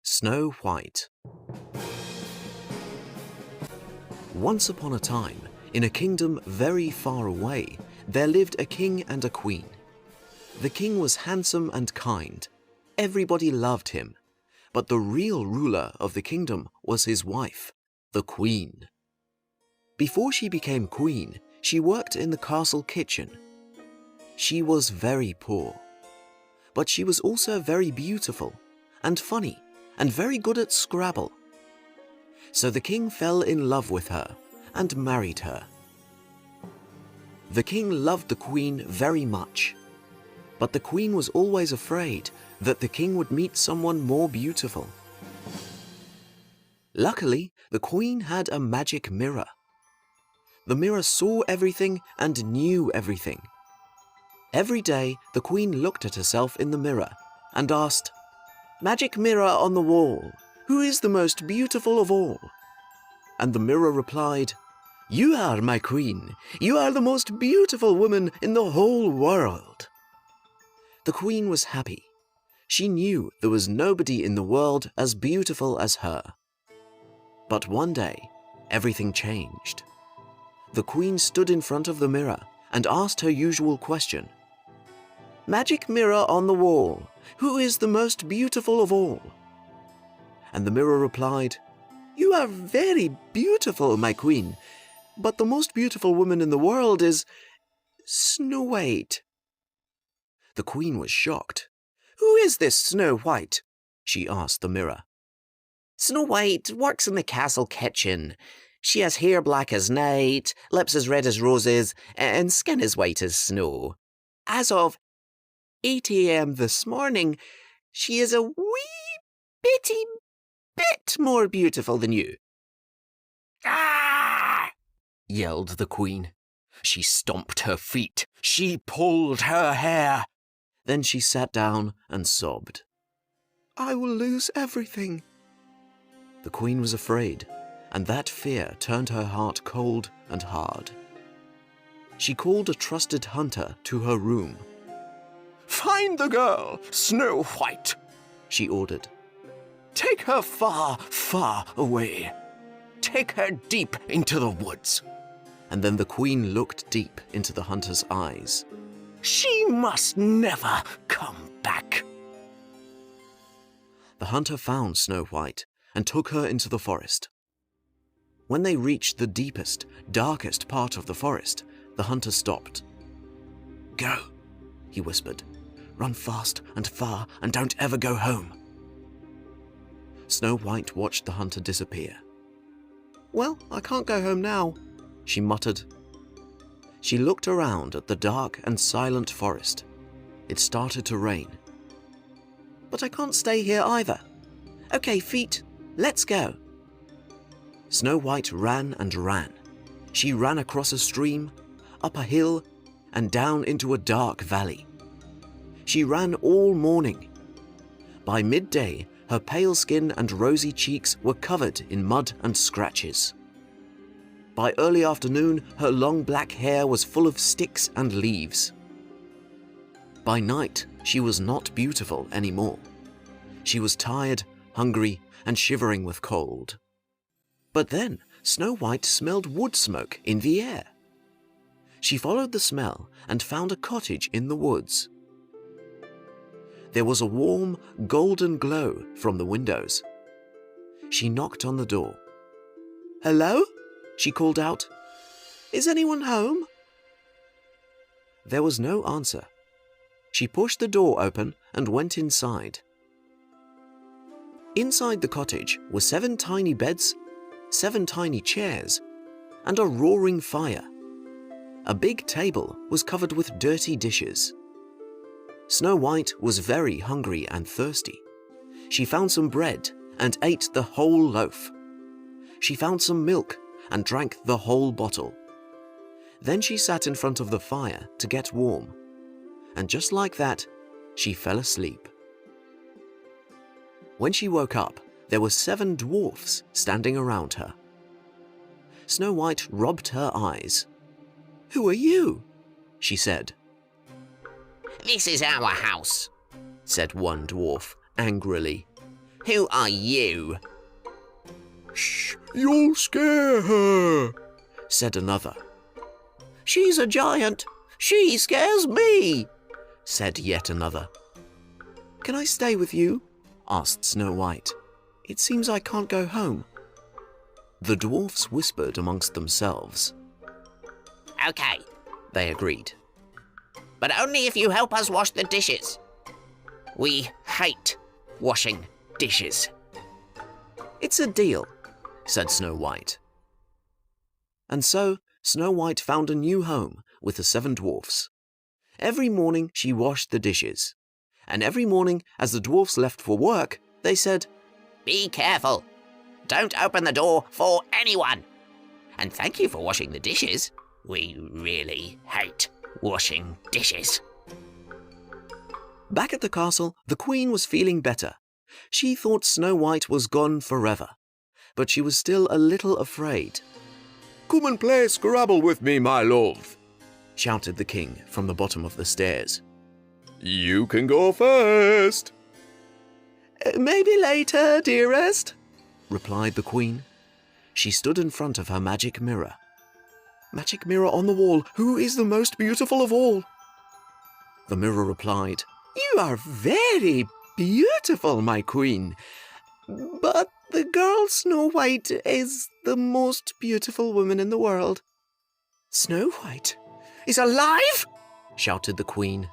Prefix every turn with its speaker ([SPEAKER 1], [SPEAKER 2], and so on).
[SPEAKER 1] Snow White. Once upon a time, in a kingdom very far away, there lived a king and a queen. The king was handsome and kind. Everybody loved him. But the real ruler of the kingdom was his wife, the queen. Before she became queen, she worked in the castle kitchen. She was very poor. But she was also very beautiful and funny and very good at Scrabble. So the king fell in love with her and married her. The king loved the queen very much, but the queen was always afraid that the king would meet someone more beautiful. Luckily, the queen had a magic mirror. The mirror saw everything and knew everything. Every day, the queen looked at herself in the mirror and asked, "Magic mirror on the wall, who is the most beautiful of all?" And the mirror replied, "You are my queen. You are the most beautiful woman in the whole world." The queen was happy. She knew there was nobody in the world as beautiful as her. But one day, everything changed. The queen stood in front of the mirror and asked her usual question. "Magic mirror on the wall, who is the most beautiful of all?" And the mirror replied, "You are very beautiful, my queen, but the most beautiful woman in the world is Snow White." The queen was shocked. "Who is this Snow White?" she asked the mirror. "Snow White works in the castle kitchen. She has hair black as night, lips as red as roses, and skin as white as snow. As of 8 a.m. this morning, she is a wee bitty bit more beautiful than you." "Ah!" yelled the queen. She stomped her feet. She pulled her hair. Then she sat down and sobbed. "I will lose everything." The queen was afraid, and that fear turned her heart cold and hard. She called a trusted hunter to her room. "Find the girl, Snow White," she ordered. "Take her far, far away. Take her deep into the woods." And then the queen looked deep into the hunter's eyes. "She must never come back." The hunter found Snow White and took her into the forest. When they reached the deepest, darkest part of the forest, the hunter stopped. "Go," he whispered. "Run fast and far and don't ever go home." Snow White watched the hunter disappear. "Well, I can't go home now," she muttered. She looked around at the dark and silent forest. It started to rain. "But I can't stay here either. Okay, feet, let's go." Snow White ran and ran. She ran across a stream, up a hill, and down into a dark valley. She ran all morning. By midday, her pale skin and rosy cheeks were covered in mud and scratches. By early afternoon, her long black hair was full of sticks and leaves. By night, she was not beautiful anymore. She was tired, hungry, and shivering with cold. But then, Snow White smelled wood smoke in the air. She followed the smell and found a cottage in the woods. There was a warm, golden glow from the windows. She knocked on the door. "Hello?" she called out. "Is anyone home?" There was no answer. She pushed the door open and went inside. Inside the cottage were 7 tiny beds, 7 tiny chairs, and a roaring fire. A big table was covered with dirty dishes. Snow White was very hungry and thirsty. She found some bread and ate the whole loaf. She found some milk and drank the whole bottle. Then she sat in front of the fire to get warm. And just like that, she fell asleep. When she woke up, there were 7 dwarfs standing around her. Snow White rubbed her eyes. "Who are you?" she said.
[SPEAKER 2] "This is our house,"
[SPEAKER 1] said one dwarf angrily.
[SPEAKER 2] Who are you?
[SPEAKER 1] Shh, you'll scare her, said another.
[SPEAKER 2] She's a giant. She scares me,
[SPEAKER 1] said yet another. Can I stay with you? Asked Snow White. It seems I can't go home. The dwarfs whispered amongst themselves.
[SPEAKER 2] Okay,
[SPEAKER 1] they agreed.
[SPEAKER 2] But only if you help us wash the dishes. We hate washing dishes.
[SPEAKER 1] It's a deal, said Snow White. And so Snow White found a new home with the 7 dwarfs. Every morning she washed the dishes. And every morning as the dwarfs left for work, they said,
[SPEAKER 2] Be careful. Don't open the door for anyone. And thank you for washing the dishes. We really hate washing dishes.
[SPEAKER 1] Back at the castle, the Queen was feeling better. She thought Snow White was gone forever, but she was still a little afraid. Come and play Scrabble with me, my love, shouted the king from the bottom of the stairs. You can go first. Maybe later, dearest, replied the Queen. She stood in front of her magic mirror. Magic mirror on the wall, who is the most beautiful of all? The mirror replied, You are very beautiful, my Queen. But the girl Snow White is the most beautiful woman in the world. Snow White is alive? Shouted the Queen.